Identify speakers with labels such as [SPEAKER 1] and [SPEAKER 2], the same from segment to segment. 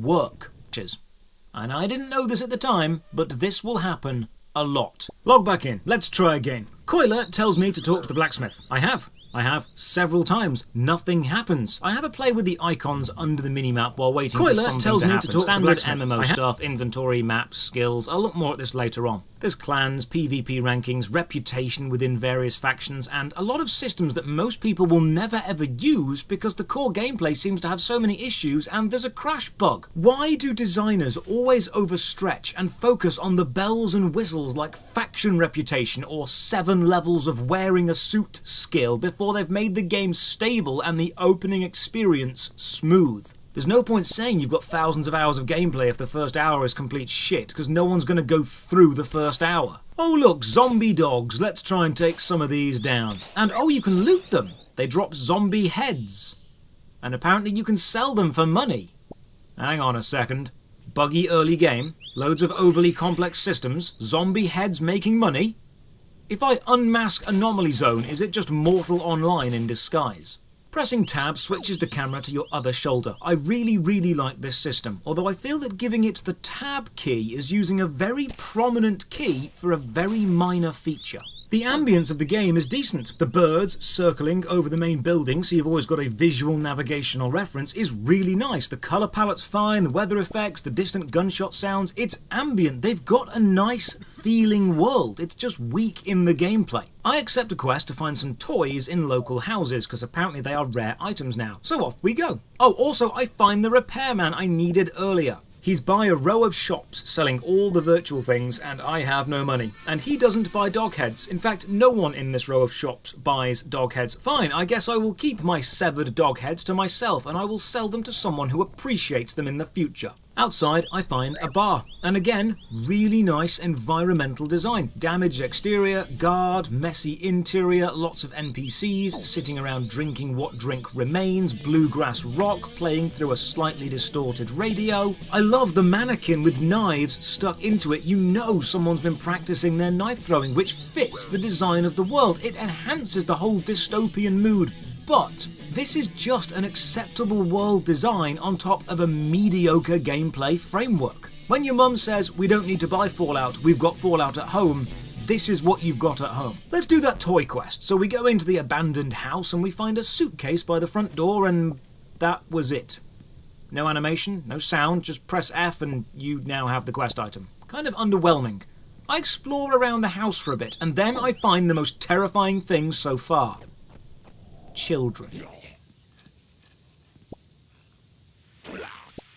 [SPEAKER 1] work. And I didn't know this at the time, but this will happen a lot. Log back in. Let's try again. Coiler tells me to talk to the blacksmith. I have several times. Nothing happens. I have a play with the icons under the minimap while waiting for something to happen. Standard MMO stuff, inventory, maps, skills. I'll look more at this later on. There's clans, PvP rankings, reputation within various factions, and a lot of systems that most people will never ever use because the core gameplay seems to have so many issues and there's a crash bug. Why do designers always overstretch and focus on the bells and whistles like faction reputation or 7 levels of wearing a suit skill before they've made the game stable and the opening experience smooth? There's no point saying you've got thousands of hours of gameplay if the first hour is complete shit, because no one's going to go through the first hour. Oh look, zombie dogs, let's try and take some of these down. And oh, you can loot them. They drop zombie heads. And apparently you can sell them for money. Hang on a second. Buggy early game, loads of overly complex systems, zombie heads making money? If I unmask Anomaly Zone, is it just Mortal Online in disguise? Pressing tab switches the camera to your other shoulder. I really like this system, although I feel that giving it the tab key is using a very prominent key for a very minor feature. The ambience of the game is decent. The birds circling over the main building, so you've always got a visual navigational reference, is really nice. The colour palette's fine, the weather effects, the distant gunshot sounds, it's ambient. They've got a nice feeling world. It's just weak in the gameplay. I accept a quest to find some toys in local houses, because apparently they are rare items now. So off we go. Oh, also I find the repairman I needed earlier. He's by a row of shops selling all the virtual things and I have no money. And he doesn't buy dog heads. In fact, no one in this row of shops buys dog heads. Fine, I guess I will keep my severed dog heads to myself and I will sell them to someone who appreciates them in the future. Outside, I find a bar. And again, really nice environmental design. Damaged exterior, guard, messy interior, lots of NPCs sitting around drinking what drink remains, bluegrass rock playing through a slightly distorted radio. I love the mannequin with knives stuck into it. You know someone's been practicing their knife throwing, which fits the design of the world. It enhances the whole dystopian mood. But this is just an acceptable world design on top of a mediocre gameplay framework. When your mum says, we don't need to buy Fallout, we've got Fallout at home, this is what you've got at home. Let's do that toy quest. So we go into the abandoned house and we find a suitcase by the front door and that was it. No animation, no sound, just press F and you now have the quest item. Kind of underwhelming. I explore around the house for a bit and then I find the most terrifying thing so far. Children.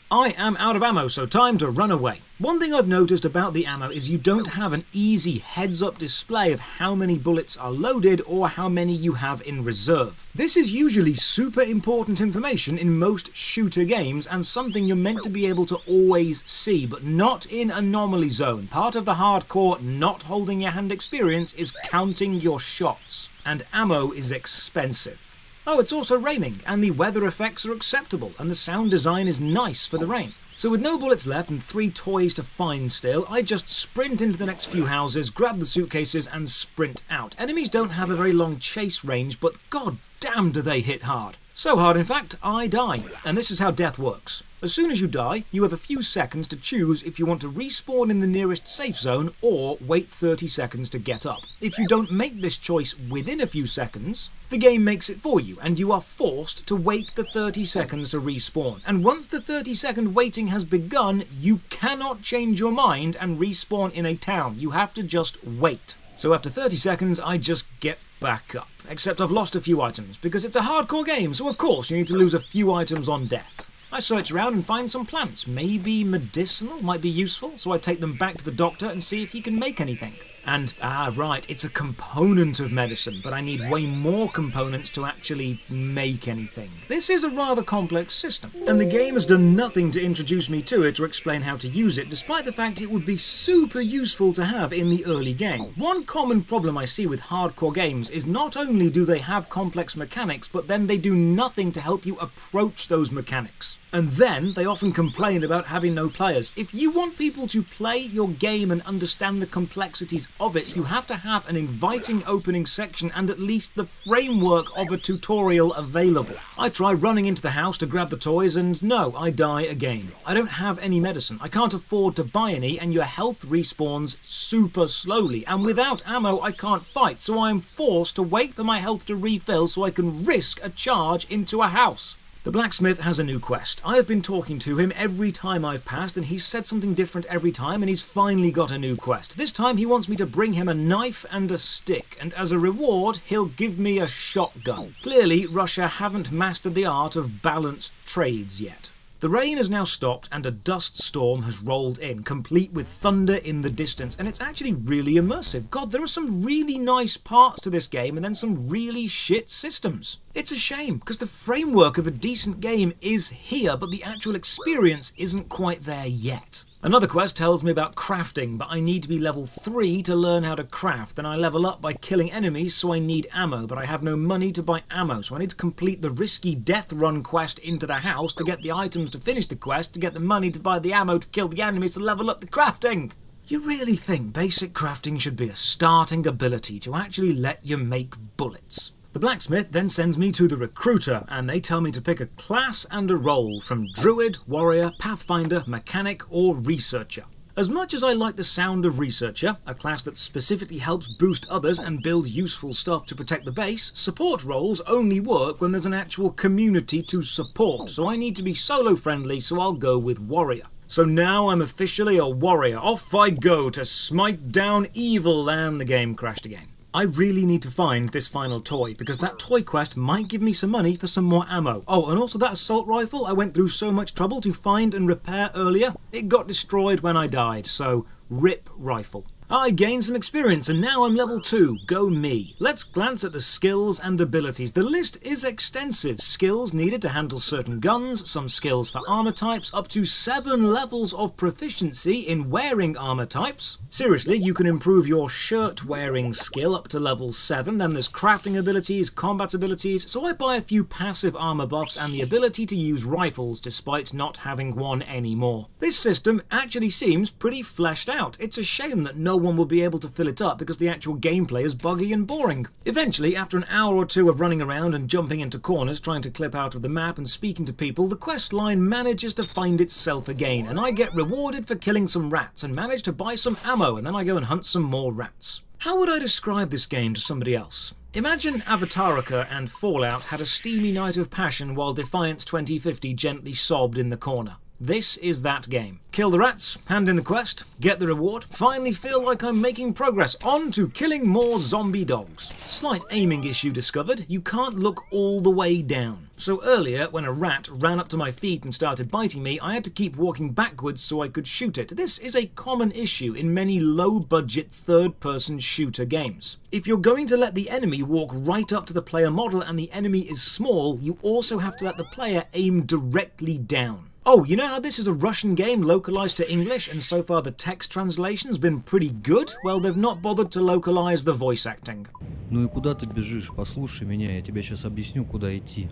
[SPEAKER 1] I am out of ammo, so time to run away. One thing I've noticed about the ammo is you don't have an easy heads-up display of how many bullets are loaded or how many you have in reserve. This is usually super important information in most shooter games and something you're meant to be able to always see, but not in Anomaly Zone. Part of the hardcore not holding your hand experience is counting your shots, and ammo is expensive. Oh, it's also raining, and the weather effects are acceptable, and the sound design is nice for the rain. So with no bullets left and 3 toys to find still, I just sprint into the next few houses, grab the suitcases, and sprint out. Enemies don't have a very long chase range, but god damn do they hit hard. So hard, in fact, I die. And this is how death works. As soon as you die, you have a few seconds to choose if you want to respawn in the nearest safe zone or wait 30 seconds to get up. If you don't make this choice within a few seconds, the game makes it for you and you are forced to wait the 30 seconds to respawn. And once the 30-second waiting has begun, you cannot change your mind and respawn in a town. You have to just wait. So after 30 seconds, I just get back up. Except I've lost a few items, because it's a hardcore game, so of course you need to lose a few items on death. I search around and find some plants. Maybe medicinal might be useful, so I take them back to the doctor and see if he can make anything. And, right, it's a component of medicine, but I need way more components to actually make anything. This is a rather complex system, and the game has done nothing to introduce me to it or explain how to use it, despite the fact it would be super useful to have in the early game. One common problem I see with hardcore games is not only do they have complex mechanics, but then they do nothing to help you approach those mechanics. And then they often complain about having no players. If you want people to play your game and understand the complexities of it, you have to have an inviting opening section and at least the framework of a tutorial available. I try running into the house to grab the toys and no, I die again. I don't have any medicine, I can't afford to buy any, and your health respawns super slowly, and without ammo I can't fight, so I am forced to wait for my health to refill so I can risk a charge into a house. The blacksmith has a new quest. I have been talking to him every time I've passed and he's said something different every time, and he's finally got a new quest. This time he wants me to bring him a knife and a stick, and as a reward he'll give me a shotgun. Clearly Russia haven't mastered the art of balanced trades yet. The rain has now stopped and a dust storm has rolled in, complete with thunder in the distance, and it's actually really immersive. God, there are some really nice parts to this game and then some really shit systems. It's a shame, because the framework of a decent game is here, but the actual experience isn't quite there yet. Another quest tells me about crafting, but I need to be level 3 to learn how to craft. Then I level up by killing enemies, so I need ammo, but I have no money to buy ammo, so I need to complete the risky death run quest into the house to get the items to finish the quest, to get the money to buy the ammo to kill the enemies to level up the crafting. You really think basic crafting should be a starting ability to actually let you make bullets? The blacksmith then sends me to the recruiter, and they tell me to pick a class and a role from druid, warrior, pathfinder, mechanic, or researcher. As much as I like the sound of researcher, a class that specifically helps boost others and build useful stuff to protect the base, support roles only work when there's an actual community to support, so I need to be solo friendly, so I'll go with warrior. So now I'm officially a warrior. Off I go to smite down evil, and the game crashed again. I really need to find this final toy, because that toy quest might give me some money for some more ammo. Oh, and also that assault rifle I went through so much trouble to find and repair earlier, it got destroyed when I died, so rip rifle. I gained some experience and now I'm level 2, go me. Let's glance at the skills and abilities. The list is extensive. Skills needed to handle certain guns, some skills for armor types, up to 7 levels of proficiency in wearing armor types. Seriously, you can improve your shirt wearing skill up to level 7, then there's crafting abilities, combat abilities, so I buy a few passive armor buffs and the ability to use rifles despite not having one anymore. This system actually seems pretty fleshed out. It's a shame that no one will be able to fill it up because the actual gameplay is buggy and boring. Eventually, after an hour or two of running around and jumping into corners trying to clip out of the map and speaking to people, the quest line manages to find itself again, and I get rewarded for killing some rats and manage to buy some ammo, and then I go and hunt some more rats. How would I describe this game to somebody else? Imagine Avatarica and Fallout had a steamy night of passion while Defiance 2050 gently sobbed in the corner. This is that game. Kill the rats, hand in the quest, get the reward, finally feel like I'm making progress, on to killing more zombie dogs. Slight aiming issue discovered, you can't look all the way down. So earlier, when a rat ran up to my feet and started biting me, I had to keep walking backwards so I could shoot it. This is a common issue in many low-budget third-person shooter games. If you're going to let the enemy walk right up to the player model and the enemy is small, you also have to let the player aim directly down. Oh, you know how this is a Russian game localized to English and so far the text translation's been pretty good? Well, they've not bothered to localize the voice acting.
[SPEAKER 2] Ну и куда ты бежишь? Послушай меня, я тебе сейчас объясню, куда идти.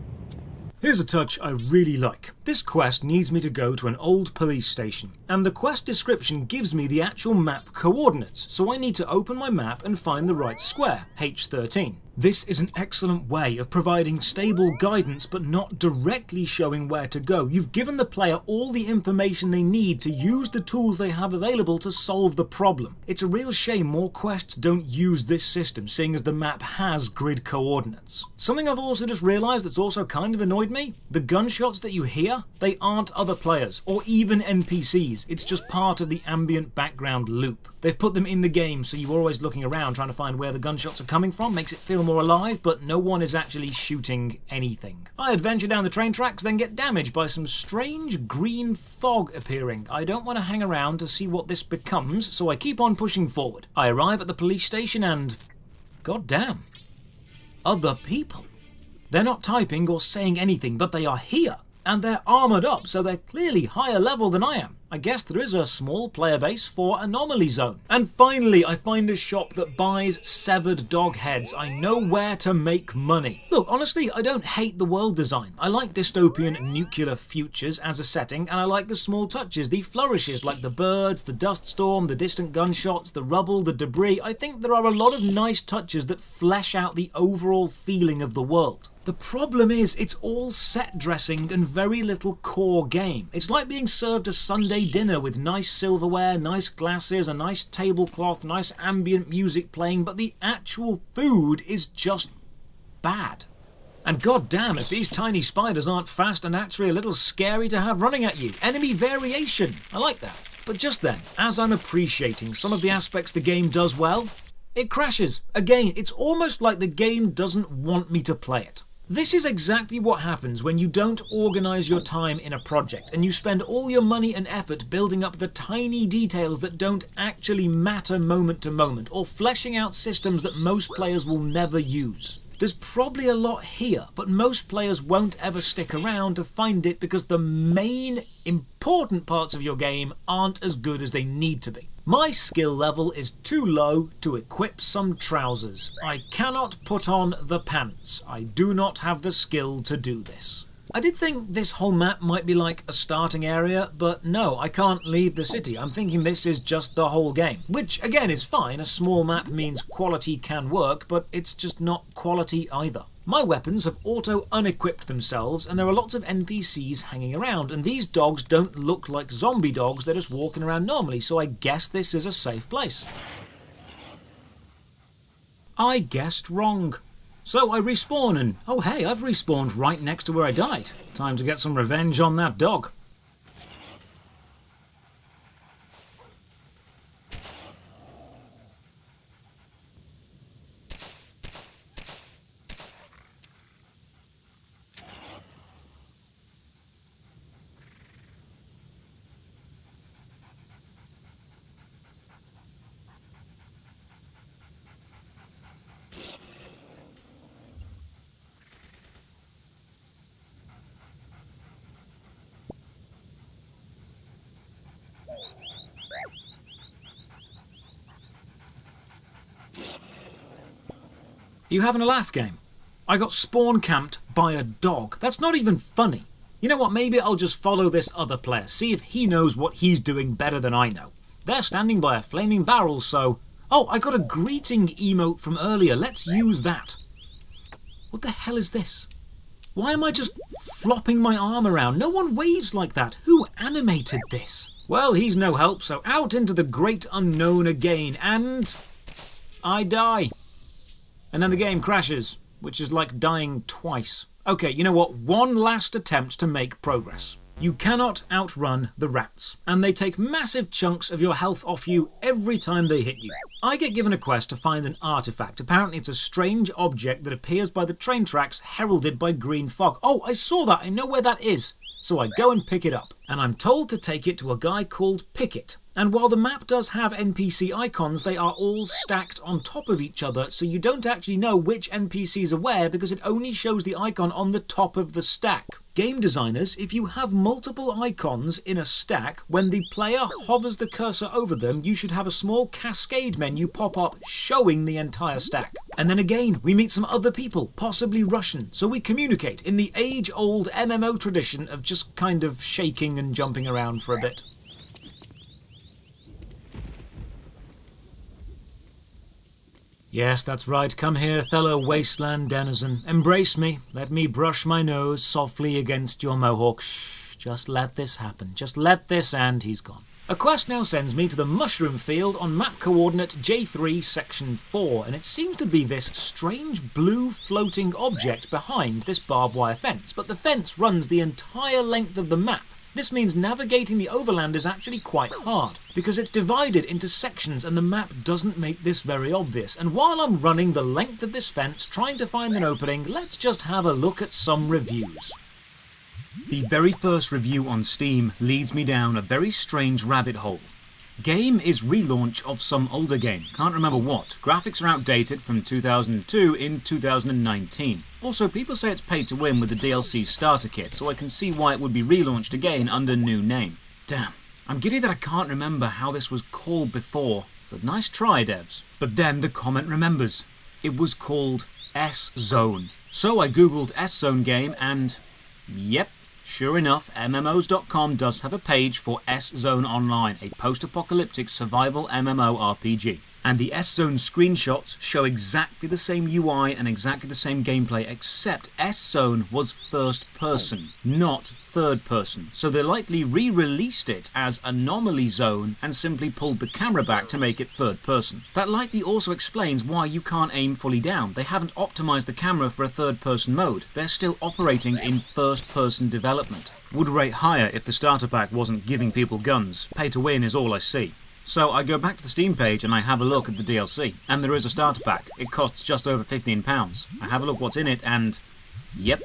[SPEAKER 1] Here's a touch I really like. This quest needs me to go to an old police station, and the quest description gives me the actual map coordinates, so I need to open my map and find the right square, H13. This is an excellent way of providing stable guidance but not directly showing where to go. You've given the player all the information they need to use the tools they have available to solve the problem. It's a real shame more quests don't use this system, seeing as the map has grid coordinates. Something I've also just realised that's also kind of annoyed me, the gunshots that you hear, they aren't other players or even NPCs, it's just part of the ambient background loop. They've put them in the game so you're always looking around trying to find where the gunshots are coming from, makes it feel more alive, but no one is actually shooting anything. I adventure down the train tracks, then get damaged by some strange green fog appearing. I don't want to hang around to see what this becomes, so I keep on pushing forward. I arrive at the police station and... god damn. Other people. They're not typing or saying anything, but they are here. And they're armoured up, so they're clearly higher level than I am. I guess there is a small player base for Anomaly Zone. And finally, I find a shop that buys severed dog heads. I know where to make money. Look, honestly, I don't hate the world design. I like dystopian nuclear futures as a setting, and I like the small touches, the flourishes like the birds, the dust storm, the distant gunshots, the rubble, the debris. I think there are a lot of nice touches that flesh out the overall feeling of the world. The problem is, it's all set dressing and very little core game. It's like being served a Sunday dinner with nice silverware, nice glasses, a nice tablecloth, nice ambient music playing, but the actual food is just bad. And goddamn if these tiny spiders aren't fast and actually a little scary to have running at you. Enemy variation, I like that. But just then, as I'm appreciating some of the aspects the game does well, it crashes. Again, it's almost like the game doesn't want me to play it. This is exactly what happens when you don't organise your time in a project and you spend all your money and effort building up the tiny details that don't actually matter moment to moment, or fleshing out systems that most players will never use. There's probably a lot here, but most players won't ever stick around to find it because the main important parts of your game aren't as good as they need to be. My skill level is too low to equip some trousers. I cannot put on the pants. I do not have the skill to do this. I did think this whole map might be like a starting area, but no, I can't leave the city. I'm thinking this is just the whole game, which again is fine. A small map means quality can work, but it's just not quality either. My weapons have auto-unequipped themselves, and there are lots of NPCs hanging around, and these dogs don't look like zombie dogs, they're just walking around normally, so I guess this is a safe place. I guessed wrong. So I respawn and, oh hey, I've respawned right next to where I died. Time to get some revenge on that dog. You having a laugh, game? I got spawn camped by a dog. That's not even funny. You know what, maybe I'll just follow this other player, see if he knows what he's doing better than I know. They're standing by a flaming barrel, so... Oh, I got a greeting emote from earlier. Let's use that. What the hell is this? Why am I just flopping my arm around? No one waves like that. Who animated this? Well, he's no help, so out into the great unknown again, and... I die. And then the game crashes, which is like dying twice. Okay, you know what? One last attempt to make progress. You cannot outrun the rats, and they take massive chunks of your health off you every time they hit you. I get given a quest to find an artifact. Apparently it's a strange object that appears by the train tracks heralded by green fog. Oh, I saw that. I know where that is. So I go and pick it up, and I'm told to take it to a guy called Pickett. And while the map does have NPC icons, they are all stacked on top of each other, so you don't actually know which NPCs are where because it only shows the icon on the top of the stack. Game designers, if you have multiple icons in a stack, when the player hovers the cursor over them, you should have a small cascade menu pop up showing the entire stack. And then again, we meet some other people, possibly Russian, so we communicate in the age-old MMO tradition of just kind of shaking and jumping around for a bit. Yes, that's right. Come here, fellow wasteland denizen. Embrace me. Let me brush my nose softly against your mohawk. Shh, just let this happen. Just let this, and he's gone. A quest now sends me to the mushroom field on map coordinate J3 section 4, and it seems to be this strange blue floating object behind this barbed wire fence, but the fence runs the entire length of the map. This means navigating the overland is actually quite hard, because it's divided into sections and the map doesn't make this very obvious. And while I'm running the length of this fence trying to find an opening, let's just have a look at some reviews. The very first review on Steam leads me down a very strange rabbit hole. Game is relaunch of some older game, can't remember what. Graphics are outdated from 2002 in 2019. Also, people say it's paid to win with the DLC starter kit, so I can see why it would be relaunched again under new name. Damn, I'm giddy that I can't remember how this was called before, but nice try, devs. But then the comment remembers. It was called S-Zone. So I googled S-Zone game and, yep, sure enough, MMOs.com does have a page for S-Zone Online, a post-apocalyptic survival MMORPG. And the S-Zone screenshots show exactly the same UI and exactly the same gameplay, except S-Zone was first person, not third person. So they likely re-released it as Anomaly Zone and simply pulled the camera back to make it third person. That likely also explains why you can't aim fully down. They haven't optimized the camera for a third person mode. They're still operating in first person development. Would rate higher if the starter pack wasn't giving people guns. Pay to win is all I see. So I go back to the Steam page and I have a look at the DLC, and there is a starter pack. It costs just over £15. I have a look what's in it and, yep,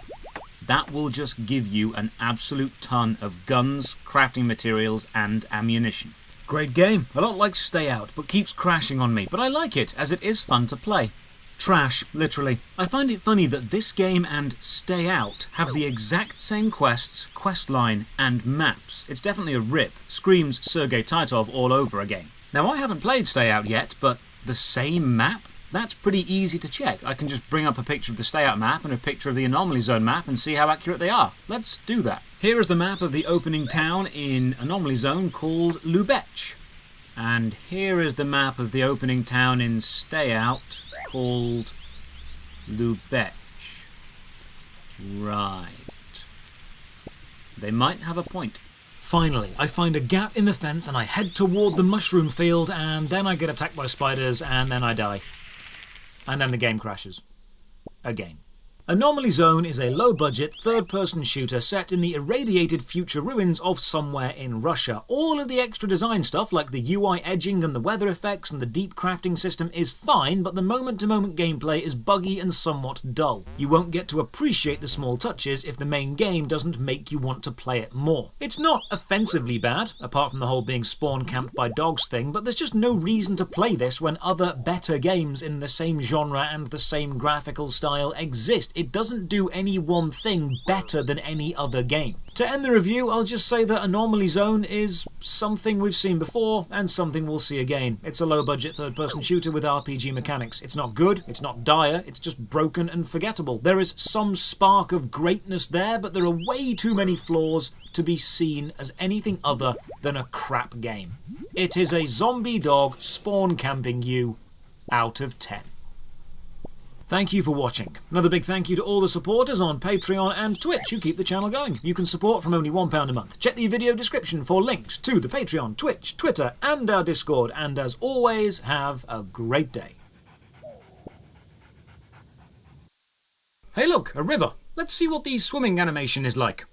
[SPEAKER 1] that will just give you an absolute ton of guns, crafting materials and ammunition. Great game, a lot like Stay Out, but keeps crashing on me, but I like it as it is fun to play. Trash, literally. I find it funny that this game and Stay Out have the exact same quests, questline, and maps. It's definitely a rip. Screams Sergei Titov all over again. Now I haven't played Stay Out yet, but the same map? That's pretty easy to check. I can just bring up a picture of the Stay Out map and a picture of the Anomaly Zone map and see how accurate they are. Let's do that. Here is the map of the opening town in Anomaly Zone called Lubech. And here is the map of the opening town in Stay Out called Lubech. Right. They might have a point. Finally, I find a gap in the fence and I head toward the mushroom field, and then I get attacked by spiders and then I die. And then the game crashes. Again. Anomaly Zone is a low-budget, third-person shooter set in the irradiated future ruins of somewhere in Russia. All of the extra design stuff, like the UI edging and the weather effects and the deep crafting system, is fine, but the moment-to-moment gameplay is buggy and somewhat dull. You won't get to appreciate the small touches if the main game doesn't make you want to play it more. It's not offensively bad, apart from the whole being spawn camped by dogs thing, but there's just no reason to play this when other better games in the same genre and the same graphical style exist. It doesn't do any one thing better than any other game. To end the review, I'll just say that Anomaly Zone is something we've seen before and something we'll see again. It's a low-budget third-person shooter with RPG mechanics. It's not good, it's not dire, it's just broken and forgettable. There is some spark of greatness there, but there are way too many flaws to be seen as anything other than a crap game. It is a zombie dog spawn camping you out of 10. Thank you for watching. Another big thank you to all the supporters on Patreon and Twitch who keep the channel going. You can support from only £1 a month. Check the video description for links to the Patreon, Twitch, Twitter and our Discord. And as always, have a great day. Hey look, a river. Let's see what the swimming animation is like.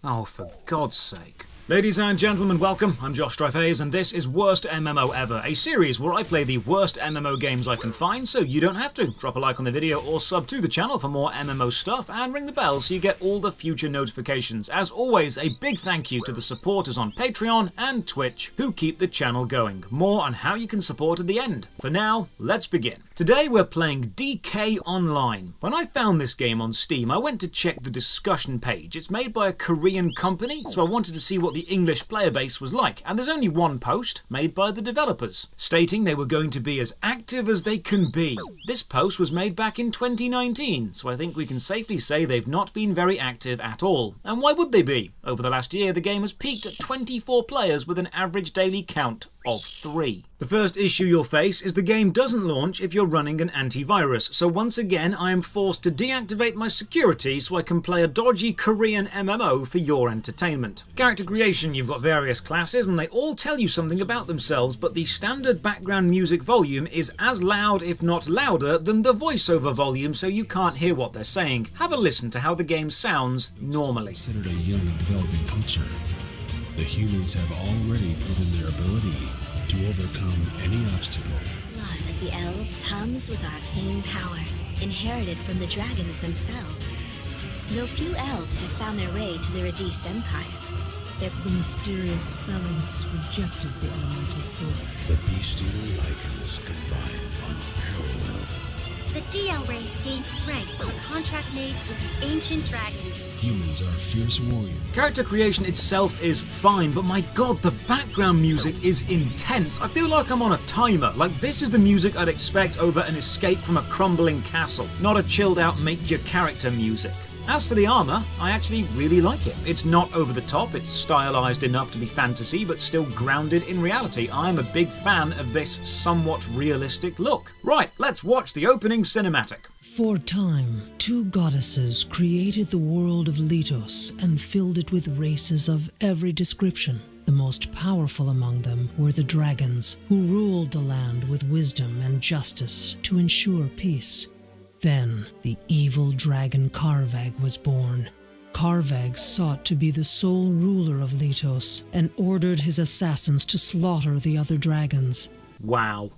[SPEAKER 1] Oh, for God's sake. Ladies and gentlemen, welcome. I'm Josh Strife, and this is Worst MMO Ever, a series where I play the worst MMO games I can find, so you don't have to. Drop a like on the video or sub to the channel for more MMO stuff, and ring the bell so you get all the future notifications. As always, a big thank you to the supporters on Patreon and Twitch who keep the channel going. More on how you can support at the end. For now, let's begin. Today we're playing DK Online. When I found this game on Steam, I went to check the discussion page. It's made by a Korean company, so I wanted to see what the English player base was like, and there's only one post made by the developers, stating they were going to be as active as they can be. This post was made back in 2019, so I think we can safely say they've not been very active at all. And why would they be? Over the last year, the game has peaked at 24 players with an average daily count of 3. The first issue you'll face is the game doesn't launch if you're running an antivirus, so once again I am forced to deactivate my security so I can play a dodgy Korean MMO for your entertainment. Character creation, you've got various classes and they all tell you something about themselves, but the standard background music volume is as loud if not louder than the voiceover volume, so you can't hear what they're saying. Have a listen to how the game sounds normally.
[SPEAKER 3] Considered a young and developing culture, the humans have already proven their ability to overcome any obstacle.
[SPEAKER 4] Blood of the elves hums with arcane power, inherited from the dragons themselves. Though few elves have found their way to the Radis Empire,
[SPEAKER 5] The mysterious felons rejected the elemental source.
[SPEAKER 6] The bestial lichens combine unparalleled The DL race gained strength from a contract made with the ancient dragons.
[SPEAKER 3] Humans are fierce warriors.
[SPEAKER 1] Character creation itself is fine, but my god, the background music is intense. I feel like I'm on a timer. Like, this is the music I'd expect over an escape from a crumbling castle, not a chilled out make your character music. As for the armor, I actually really like it. It's not over the top, it's stylized enough to be fantasy, but still grounded in reality. I'm a big fan of this somewhat realistic look. Right, let's watch the opening cinematic.
[SPEAKER 5] For time, two goddesses created the world of Litos and filled it with races of every description. The most powerful among them were the dragons, who ruled the land with wisdom and justice to ensure peace. Then the evil dragon Karvag was born. Karvag sought to be the sole ruler of Litos and ordered his assassins to slaughter the other dragons.
[SPEAKER 1] Wow.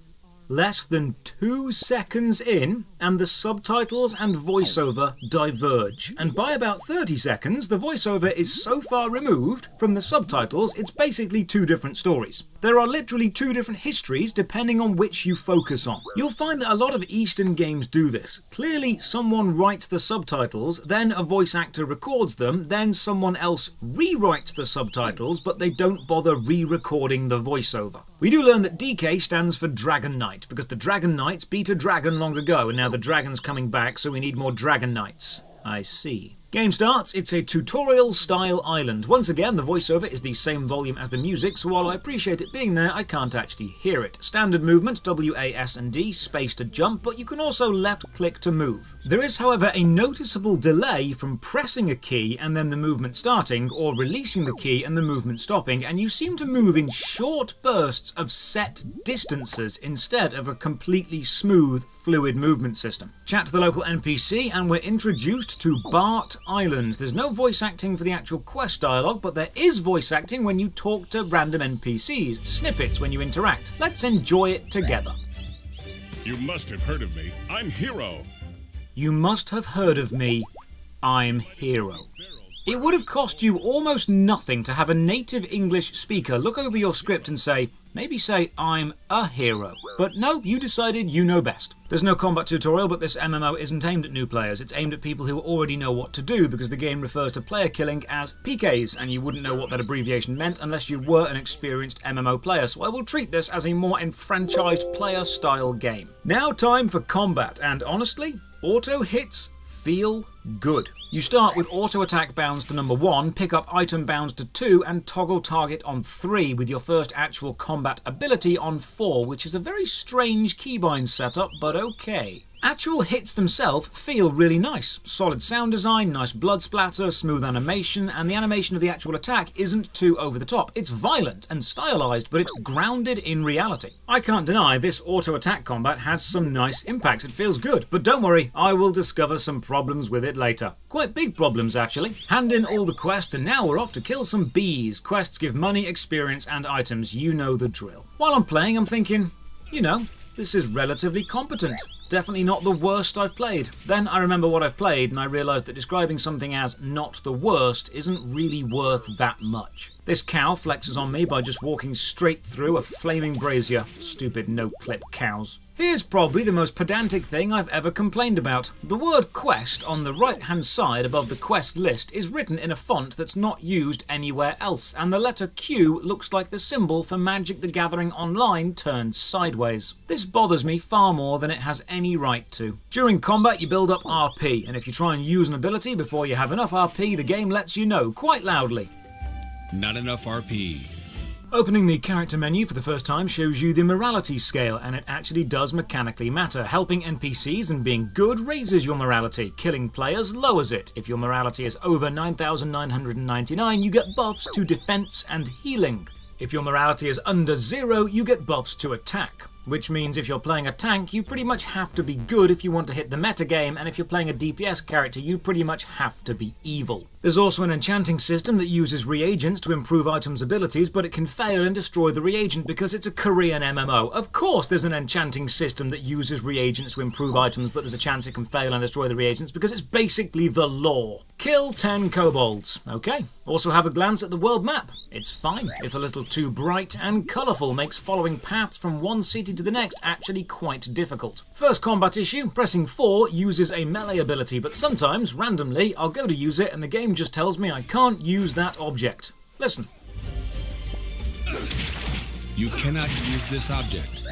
[SPEAKER 1] Less than 2 seconds in, and the subtitles and voiceover diverge. And by about 30 seconds, the voiceover is so far removed from the subtitles, it's basically 2 different stories. There are literally 2 different histories depending on which you focus on. You'll find that a lot of Eastern games do this. Clearly, someone writes the subtitles, then a voice actor records them, then someone else rewrites the subtitles, but they don't bother re-recording the voiceover. We do learn that DK stands for Dragon Knight, because the Dragon Knights beat a dragon long ago, and now the dragon's coming back, so we need more Dragon Knights. I see. Game starts, it's a tutorial-style island. Once again, the voiceover is the same volume as the music, so while I appreciate it being there, I can't actually hear it. Standard movement, W, A, S, and D, space to jump, but you can also left-click to move. There is, however, a noticeable delay from pressing a key and then the movement starting, or releasing the key and the movement stopping, and you seem to move in short bursts of set distances instead of a completely smooth, fluid movement system. Chat to the local NPC, and we're introduced to Bart Island. There's no voice acting for the actual quest dialogue, but there is voice acting when you talk to random NPCs, snippets when you interact. Let's enjoy it together.
[SPEAKER 7] You must have heard of me. I'm Hero.
[SPEAKER 1] You must have heard of me. I'm Hero. It would have cost you almost nothing to have a native English speaker look over your script and say, maybe say, I'm a hero. But no, you decided you know best. There's no combat tutorial, but this MMO isn't aimed at new players. It's aimed at people who already know what to do, because the game refers to player killing as PKs, and you wouldn't know what that abbreviation meant unless you were an experienced MMO player, so I will treat this as a more enfranchised player-style game. Now time for combat, and honestly, auto hits feel good. You start with auto attack bounds to number 1, pick up item bounds to 2, and toggle target on 3, with your first actual combat ability on 4, which is a very strange keybind setup, but okay. Actual hits themselves feel really nice. Solid sound design, nice blood splatter, smooth animation, and the animation of the actual attack isn't too over the top. It's violent and stylized, but it's grounded in reality. I can't deny this auto attack combat has some nice impacts. It feels good, but don't worry, I will discover some problems with it later. Quite big problems, actually. Hand in all the quests, and now we're off to kill some bees. Quests give money, experience, and items. You know the drill. While I'm playing, I'm thinking, you know, this is relatively competent. Definitely not the worst I've played. Then I remember what I've played, and I realised that describing something as not the worst isn't really worth that much. This cow flexes on me by just walking straight through a flaming brazier. Stupid no-clip cows. Here's probably the most pedantic thing I've ever complained about. The word quest on the right-hand side above the quest list is written in a font that's not used anywhere else, and the letter Q looks like the symbol for Magic the Gathering Online turned sideways. This bothers me far more than it has any right to. During combat you build up RP, and if you try and use an ability before you have enough RP, the game lets you know quite loudly.
[SPEAKER 3] Not enough RP.
[SPEAKER 1] Opening the character menu for the first time shows you the morality scale, and it actually does mechanically matter. Helping NPCs and being good raises your morality. Killing players lowers it. If your morality is over 9,999, you get buffs to defense and healing. If your morality is under 0, you get buffs to attack. Which means if you're playing a tank, you pretty much have to be good if you want to hit the metagame, and if you're playing a DPS character, you pretty much have to be evil. There's also an enchanting system that uses reagents to improve items' abilities, but it can fail and destroy the reagent because it's a Korean MMO. Of course there's an enchanting system that uses reagents to improve items, but there's a chance it can fail and destroy the reagents because it's basically the law. Kill 10 kobolds. Okay. Also have a glance at the world map. It's fine if a little too bright, and colourful makes following paths from one city city to the next actually quite difficult. First combat issue, pressing 4 uses a melee ability, but sometimes, randomly, I'll go to use it and the game just tells me I can't use that object. Listen.
[SPEAKER 3] You cannot use this object.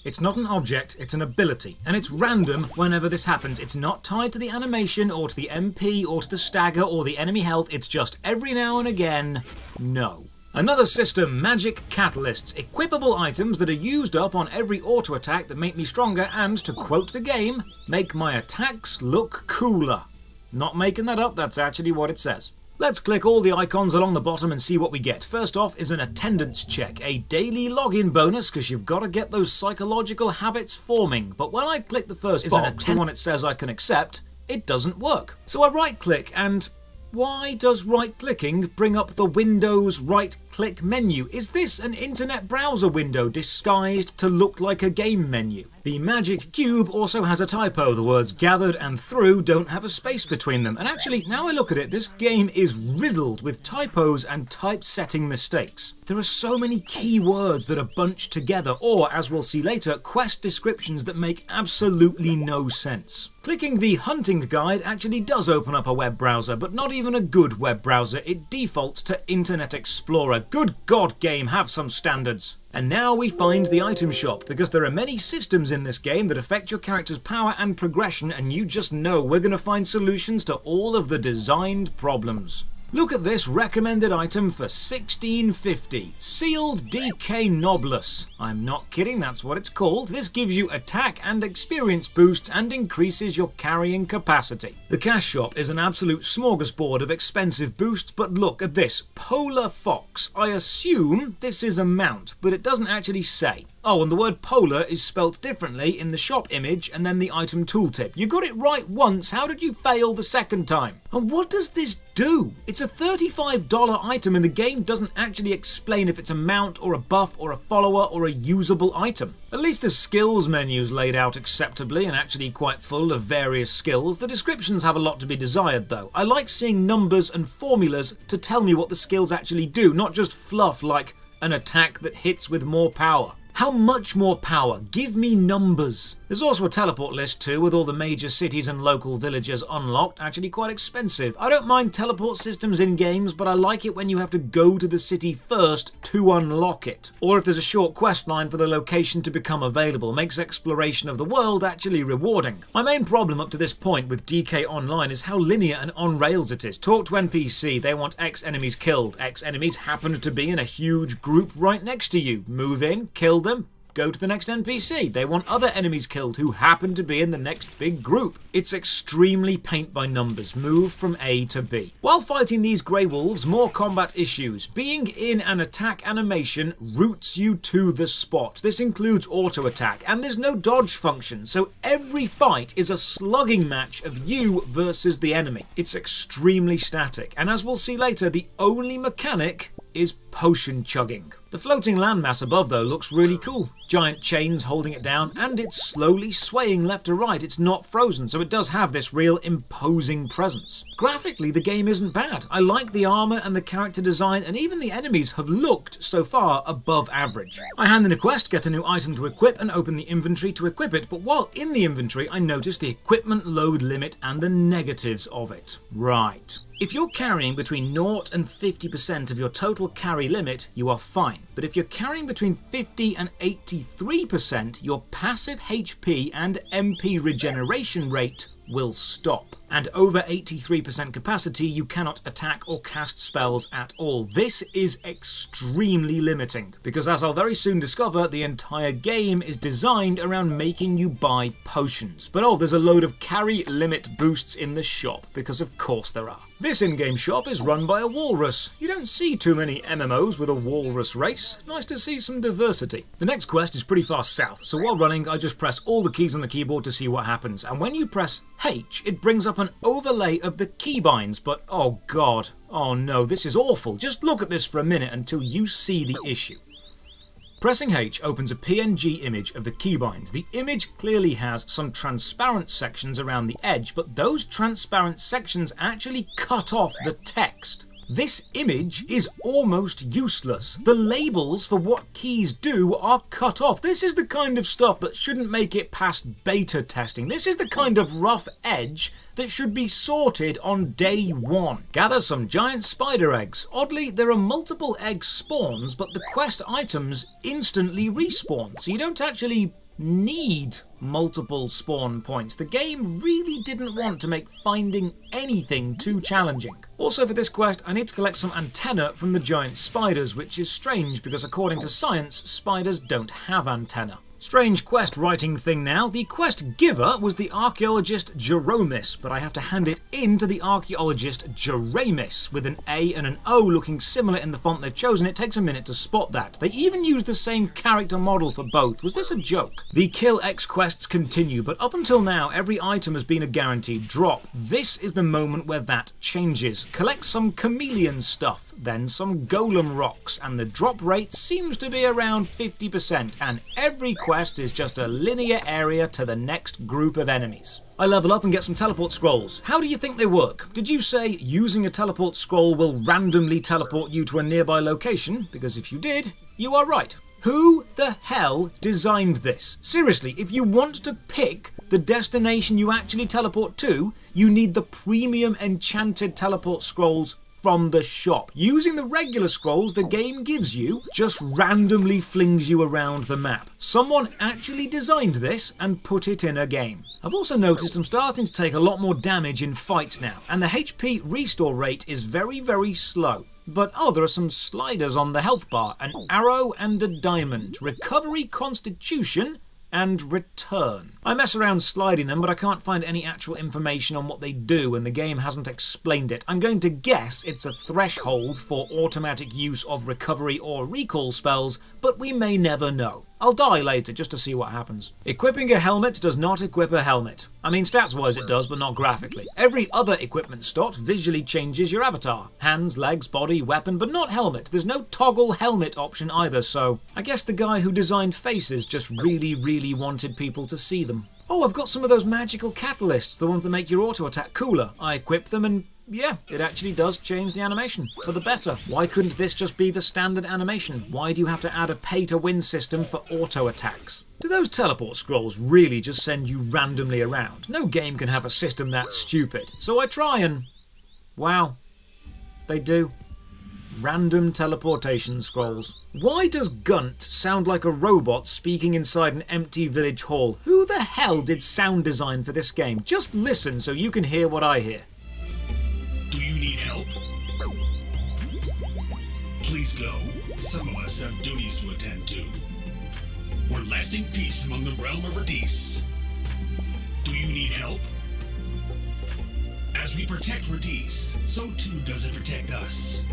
[SPEAKER 1] It's not an object, it's an ability, and it's random whenever this happens. It's not tied to the animation, or to the MP, or to the stagger, or the enemy health, it's just every now and again, no. Another system, magic catalysts, equipable items that are used up on every auto attack that make me stronger and, to quote the game, make my attacks look cooler. Not making that up, that's actually what it says. Let's click all the icons along the bottom and see what we get. First off is an attendance check, a daily login bonus because you've got to get those psychological habits forming. But when I click the first box, the one it says I can accept, it doesn't work. So I right click and why does right clicking bring up the Windows right click menu? Is this an internet browser window disguised to look like a game menu? The magic cube also has a typo. The words gathered and through don't have a space between them. And actually, now I look at it, this game is riddled with typos and typesetting mistakes. There are so many key words that are bunched together, or, as we'll see later, quest descriptions that make absolutely no sense. Clicking the hunting guide actually does open up a web browser, but not even a good web browser. It defaults to Internet Explorer. Good God, game, have some standards. And now we find the item shop, because there are many systems in this game that affect your character's power and progression, and you just know we're going to find solutions to all of the designed problems. Look at this recommended item for $16.50. Sealed DK Noblus. I'm not kidding, that's what it's called. This gives you attack and experience boosts and increases your carrying capacity. The cash shop is an absolute smorgasbord of expensive boosts, but look at this. Polar Fox. I assume this is a mount, but it doesn't actually say. Oh, and the word polar is spelt differently in the shop image and then the item tooltip. You got it right once, how did you fail the second time? And what does this do? It's a $35 item and the game doesn't actually explain if it's a mount or a buff or a follower or a usable item. At least the skills menu's laid out acceptably and actually quite full of various skills. The descriptions have a lot to be desired though. I like seeing numbers and formulas to tell me what the skills actually do, not just fluff like an attack that hits with more power. How much more power? Give me numbers. There's also a teleport list too, with all the major cities and local villages unlocked, actually quite expensive. I don't mind teleport systems in games, but I like it when you have to go to the city first to unlock it. Or if there's a short quest line for the location to become available, makes exploration of the world actually rewarding. My main problem up to this point with DK Online is how linear and on rails it is. Talk to NPC, they want X enemies killed. X enemies happen to be in a huge group right next to you. Move in, kill them, go to the next NPC. They want other enemies killed who happen to be in the next big group. It's extremely paint by numbers. Move from A to B. While fighting these grey wolves, more combat issues. Being in an attack animation routes you to the spot. This includes auto attack, and there's no dodge function, so every fight is a slugging match of you versus the enemy. It's extremely static, and as we'll see later, the only mechanic is potion chugging. The floating landmass above though looks really cool. Giant chains holding it down and it's slowly swaying left to right. It's not frozen, so it does have this real imposing presence. Graphically the game isn't bad. I like the armor and the character design, and even the enemies have looked so far above average. I hand in a quest, get a new item to equip and open the inventory to equip it, but while in the inventory I notice the equipment load limit and the negatives of it. Right. If you're carrying between 0 and 50% of your total carry limit, you are fine. But if you're carrying between 50 and 83%, your passive HP and MP regeneration rate will stop. And over 83% capacity, you cannot attack or cast spells at all. This is extremely limiting, because as I'll very soon discover, the entire game is designed around making you buy potions. But oh, there's a load of carry limit boosts in the shop, because of course there are. This in-game shop is run by a walrus. You don't see too many MMOs with a walrus race. Nice to see some diversity. The next quest is pretty far south, so while running I just press all the keys on the keyboard to see what happens, and when you press H it brings up an overlay of the keybinds, but oh god, oh no, this is awful. Just look at this for a minute until you see the issue. Pressing H opens a PNG image of the keybinds. The image clearly has some transparent sections around the edge, but those transparent sections actually cut off the text. This image is almost useless. The labels for what keys do are cut off. This is the kind of stuff that shouldn't make it past beta testing. This is the kind of rough edge that should be sorted on day one. Gather some giant spider eggs. Oddly, there are multiple egg spawns, but the quest items instantly respawn, so you don't actually need multiple spawn points. The game really didn't want to make finding anything too challenging. Also for this quest, I need to collect some antennae from the giant spiders, which is strange because according to science, spiders don't have antennae. Strange quest writing thing now. The quest giver was the archaeologist Jeromis, but I have to hand it in to the archaeologist Jeramis with an A and an O looking similar in the font they've chosen. It takes a minute to spot that. They even use the same character model for both. Was this a joke? The Kill X quests continue, but up until now every item has been a guaranteed drop. This is the moment where that changes. Collect some chameleon stuff, then some golem rocks, and the drop rate seems to be around 50%, and every quest is just a linear area to the next group of enemies. I level up and get some teleport scrolls. How do you think they work? Did you say using a teleport scroll will randomly teleport you to a nearby location? Because if you did, you are right. Who the hell designed this? Seriously, if you want to pick the destination you actually teleport to, you need the premium enchanted teleport scrolls from the shop. Using the regular scrolls the game gives you just randomly flings you around the map. Someone actually designed this and put it in a game. I've also noticed I'm starting to take a lot more damage in fights now, and the HP restore rate is very, very slow. But oh, there are some sliders on the health bar, an arrow and a diamond, recovery, constitution, and return. I mess around sliding them, but I can't find any actual information on what they do and the game hasn't explained it. I'm going to guess it's a threshold for automatic use of recovery or recall spells, but we may never know. I'll die later just to see what happens. Equipping a helmet does not equip a helmet. I mean, stats-wise it does, but not graphically. Every other equipment slot visually changes your avatar. Hands, legs, body, weapon, but not helmet. There's no toggle helmet option either, so I guess the guy who designed faces just really wanted people to see them. Oh, I've got some of those magical catalysts, the ones that make your auto-attack cooler. I equip them and yeah, it actually does change the animation for the better. Why couldn't this just be the standard animation? Why do you have to add a pay-to-win system for auto-attacks? Do those teleport scrolls really just send you randomly around? No game can have a system that stupid. So I try and... wow, they do. Random teleportation scrolls. Why does Gunt sound like a robot speaking inside an empty village hall? Who the hell did sound design for this game? Just listen so you can hear what I hear.
[SPEAKER 7] Do you need help? Please go. Some of us have duties to attend to. We're lasting peace among the realm of Radis. Do you need help? As we protect Radis, so too does it protect us.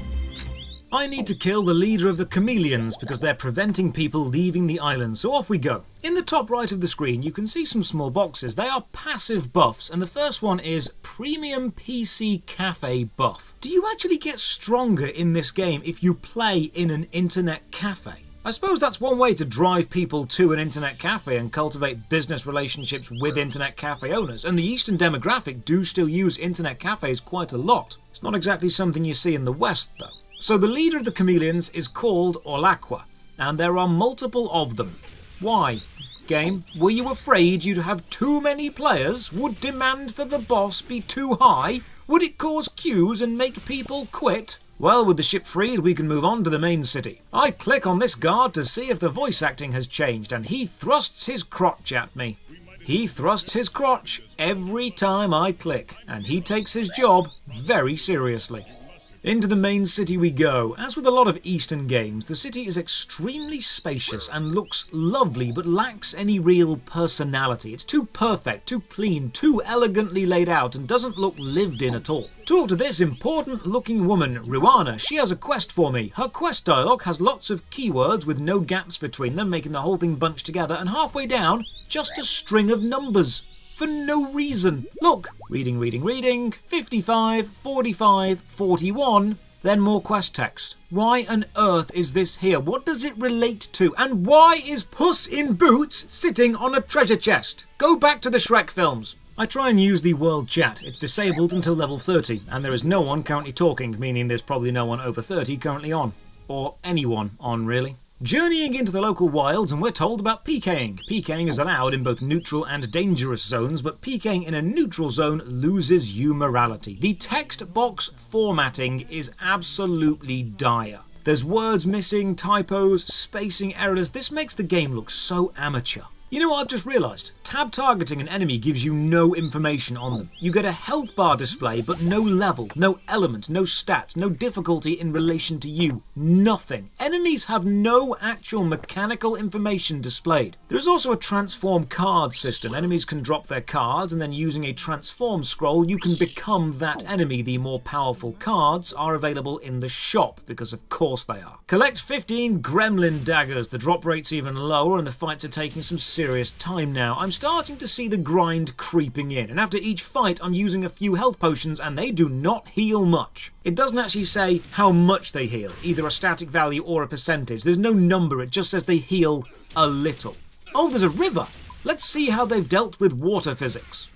[SPEAKER 1] I need to kill the leader of the chameleons because they're preventing people leaving the island, so off we go. In the top right of the screen you can see some small boxes. They are passive buffs, and the first one is Premium PC Cafe buff. Do you actually get stronger in this game if you play in an internet cafe? I suppose that's one way to drive people to an internet cafe and cultivate business relationships with internet cafe owners, and the Eastern demographic do still use internet cafes quite a lot. It's not exactly something you see in the West though. So the leader of the chameleons is called Olakwa, and there are multiple of them. Why? Game, were you afraid you'd have too many players? Would demand for the boss be too high? Would it cause queues and make people quit? Well, with the ship freed, we can move on to the main city. I click on this guard to see if the voice acting has changed, and he thrusts his crotch at me. He thrusts his crotch every time I click, and he takes his job very seriously. Into the main city we go. As with a lot of Eastern games, the city is extremely spacious and looks lovely but lacks any real personality. It's too perfect, too clean, too elegantly laid out and doesn't look lived in at all. Talk to this important looking woman, Ruana. She has a quest for me. Her quest dialogue has lots of keywords with no gaps between them, making the whole thing bunch together, and halfway down, just a string of numbers. For no reason. Look, reading, 55, 45, 41, then more quest text. Why on earth is this here? What does it relate to? And why is Puss in Boots sitting on a treasure chest? Go back to the Shrek films. I try and use the world chat. It's disabled until level 30, and there is no one currently talking, meaning there's probably no one over 30 currently on. Or anyone on, really. Journeying into the local wilds, and we're told about PKing. PKing is allowed in both neutral and dangerous zones, but PKing in a neutral zone loses you morality. The text box formatting is absolutely dire. There's words missing, typos, spacing errors. This makes the game look so amateur. You know what I've just realised? Tab targeting an enemy gives you no information on them. You get a health bar display, but no level, no element, no stats, no difficulty in relation to you. Nothing. Enemies have no actual mechanical information displayed. There is also a transform card system. Enemies can drop their cards, and then using a transform scroll, you can become that enemy. The more powerful cards are available in the shop, because of course they are. Collect 15 gremlin daggers. The drop rate's even lower, and the fights are taking some serious time now. I'm starting to see the grind creeping in, and after each fight I'm using a few health potions and they do not heal much. It doesn't actually say how much they heal, either a static value or a percentage. There's no number, it just says they heal a little. Oh, there's a river! Let's see how they've dealt with water physics.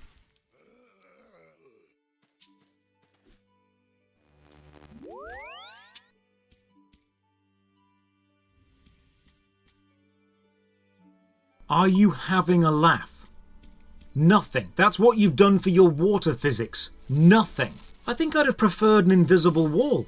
[SPEAKER 1] Are you having a laugh? Nothing. That's what you've done for your water physics. Nothing. I think I'd have preferred an invisible wall.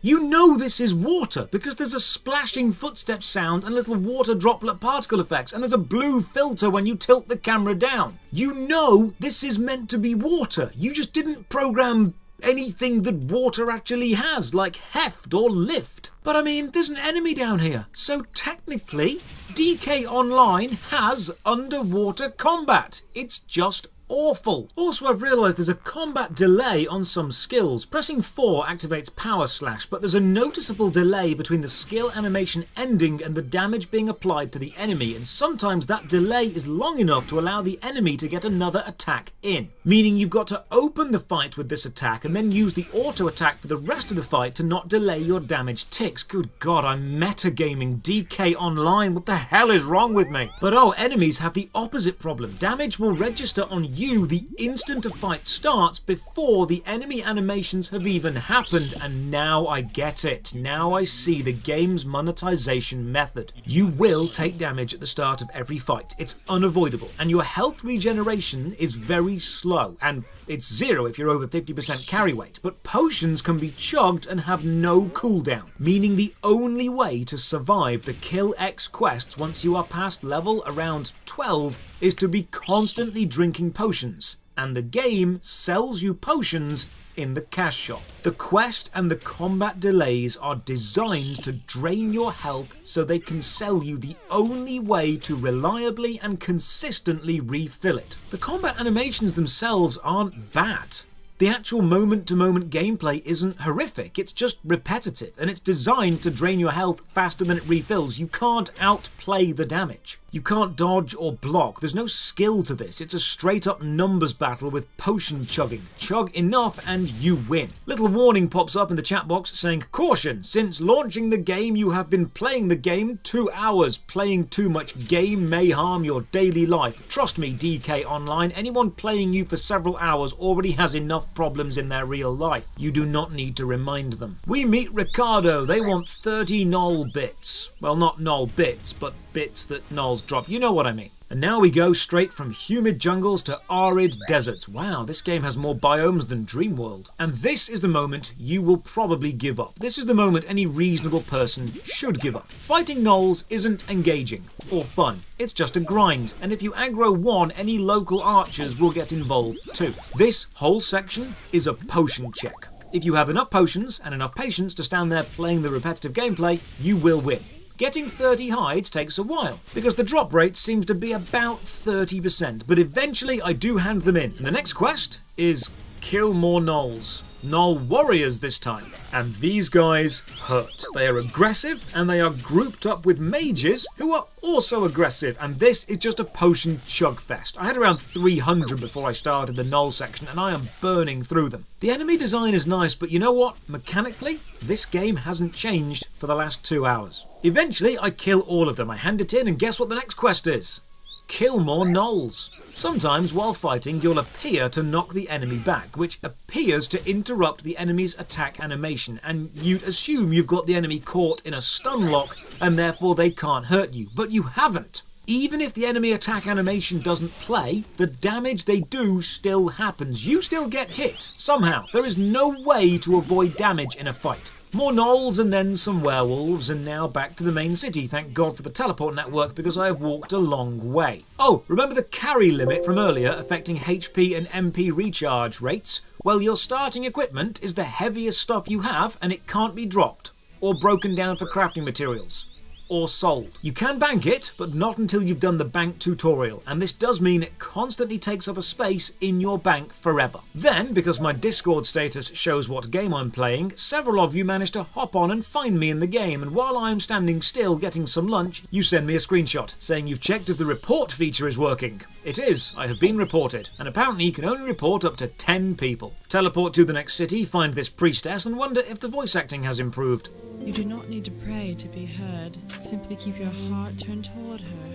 [SPEAKER 1] You know this is water because there's a splashing footstep sound and little water droplet particle effects, and there's a blue filter when you tilt the camera down. You know this is meant to be water. You just didn't program anything that water actually has, like heft or lift. But I mean, there's an enemy down here, so technically, DK Online has underwater combat. It's just awful. Also, I've realised there's a combat delay on some skills. Pressing 4 activates Power Slash, but there's a noticeable delay between the skill animation ending and the damage being applied to the enemy, and sometimes that delay is long enough to allow the enemy to get another attack in. Meaning you've got to open the fight with this attack and then use the auto attack for the rest of the fight to not delay your damage ticks. Good God, I'm metagaming DK Online. What the hell is wrong with me? But oh, enemies have the opposite problem. Damage will register on you the instant a fight starts before the enemy animations have even happened, and now I get it. Now I see the game's monetization method. You will take damage at the start of every fight. It's unavoidable, and your health regeneration is very slow, and it's 0 if you're over 50% carry weight, but potions can be chugged and have no cooldown, meaning the only way to survive the Kill X quests once you are past level around 12 is to be constantly drinking potions, and the game sells you potions in the cash shop. The quest and the combat delays are designed to drain your health so they can sell you the only way to reliably and consistently refill it. The combat animations themselves aren't bad. The actual moment-to-moment gameplay isn't horrific, it's just repetitive, and it's designed to drain your health faster than it refills. You can't outplay the damage. You can't dodge or block. There's no skill to this. It's a straight-up numbers battle with potion chugging. Chug enough and you win. Little warning pops up in the chat box saying, "Caution! Since launching the game, you have been playing the game 2 hours. Playing too much game may harm your daily life. Trust me, DK Online, anyone playing you for several hours already has enough problems in their real life. You do not need to remind them." We meet Ricardo. They want 30 null bits. Well, not null bits, but bits that nulls drop. You know what I mean. And now we go straight from humid jungles to arid deserts. Wow, this game has more biomes than Dreamworld. And this is the moment you will probably give up. This is the moment any reasonable person should give up. Fighting gnolls isn't engaging or fun. It's just a grind. And if you aggro one, any local archers will get involved too. This whole section is a potion check. If you have enough potions and enough patience to stand there playing the repetitive gameplay, you will win. Getting 30 hides takes a while, because the drop rate seems to be about 30%, but eventually I do hand them in. And the next quest is kill more gnolls. Gnoll warriors this time. And these guys hurt. They are aggressive, and they are grouped up with mages who are also aggressive, and this is just a potion chug fest. I had around 300 before I started the gnoll section, and I am burning through them. The enemy design is nice, but you know what? Mechanically, this game hasn't changed for the last 2 hours. Eventually, I kill all of them. I hand it in, and guess what the next quest is? kill more gnolls. Sometimes while fighting you'll appear to knock the enemy back, which appears to interrupt the enemy's attack animation, and you'd assume you've got the enemy caught in a stun lock and therefore they can't hurt you, but you haven't. Even if the enemy attack animation doesn't play, the damage they do still happens. You still get hit, somehow. There is no way to avoid damage in a fight. More gnolls and then some werewolves, and now back to the main city. Thank God for the teleport network because I have walked a long way. Oh, remember the carry limit from earlier affecting HP and MP recharge rates? Well, your starting equipment is the heaviest stuff you have and it can't be dropped, or broken down for crafting materials, or sold. You can bank it, but not until you've done the bank tutorial, and this does mean it constantly takes up a space in your bank forever. Then, because my Discord status shows what game I'm playing, several of you managed to hop on and find me in the game, and while I'm standing still getting some lunch, you send me a screenshot saying you've checked if the report feature is working. It is. I have been reported, and apparently you can only report up to 10 people. Teleport to the next city, find this priestess, and wonder if the voice acting has improved.
[SPEAKER 8] You do not need to pray to be heard. Simply keep your heart turned toward her.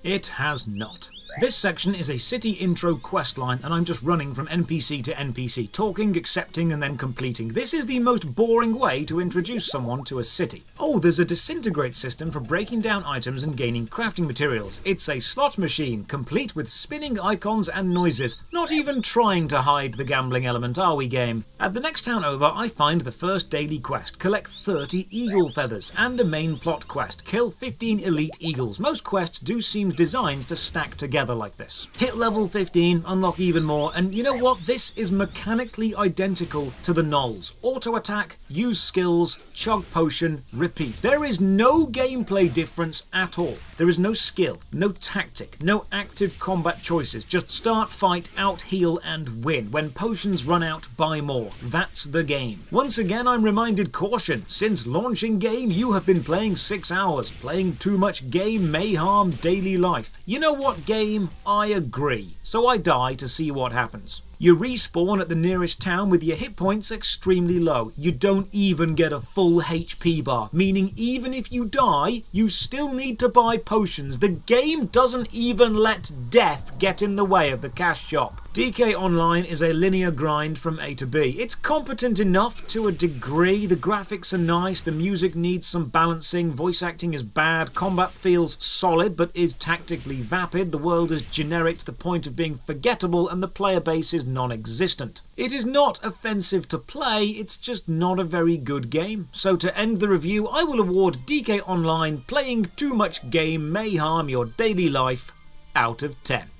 [SPEAKER 1] It has not. This section is a city intro questline, and I'm just running from NPC to NPC, talking, accepting, and then completing. This is the most boring way to introduce someone to a city. Oh, there's a disintegrate system for breaking down items and gaining crafting materials. It's a slot machine, complete with spinning icons and noises. Not even trying to hide the gambling element, are we, game? At the next town over, I find the first daily quest. Collect 30 eagle feathers, and a main plot quest. Kill 15 elite eagles. Most quests do seem designed to stack together like this. Hit level 15, unlock even more, and you know what? This is mechanically identical to the gnolls. Auto attack, use skills, chug potion, repeat. There is no gameplay difference at all. There is no skill, no tactic, no active combat choices. Just start, fight, out heal, and win. When potions run out, buy more. That's the game. Once again, I'm reminded, caution. Since launching game, you have been playing 6 hours. Playing too much game may harm daily life. You know what, game? I agree. So I die to see what happens. You respawn at the nearest town with your hit points extremely low. You don't even get a full HP bar, meaning even if you die, you still need to buy potions. The game doesn't even let death get in the way of the cash shop. DK Online is a linear grind from A to B. It's competent enough to a degree. The graphics are nice, the music needs some balancing, voice acting is bad, combat feels solid but is tactically vapid, the world is generic to the point of being forgettable, and the player base is non-existent. It is not offensive to play, it's just not a very good game. So to end the review, I will award DK Online playing too much game may harm your daily life out of 10.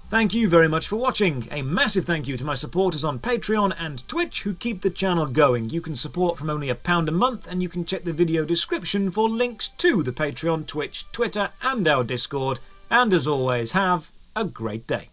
[SPEAKER 1] Thank you very much for watching. A massive thank you to my supporters on Patreon and Twitch who keep the channel going. You can support from only £1 a month, and you can check the video description for links to the Patreon, Twitch, Twitter and our Discord. And as always, have a great day.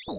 [SPEAKER 9] Boom.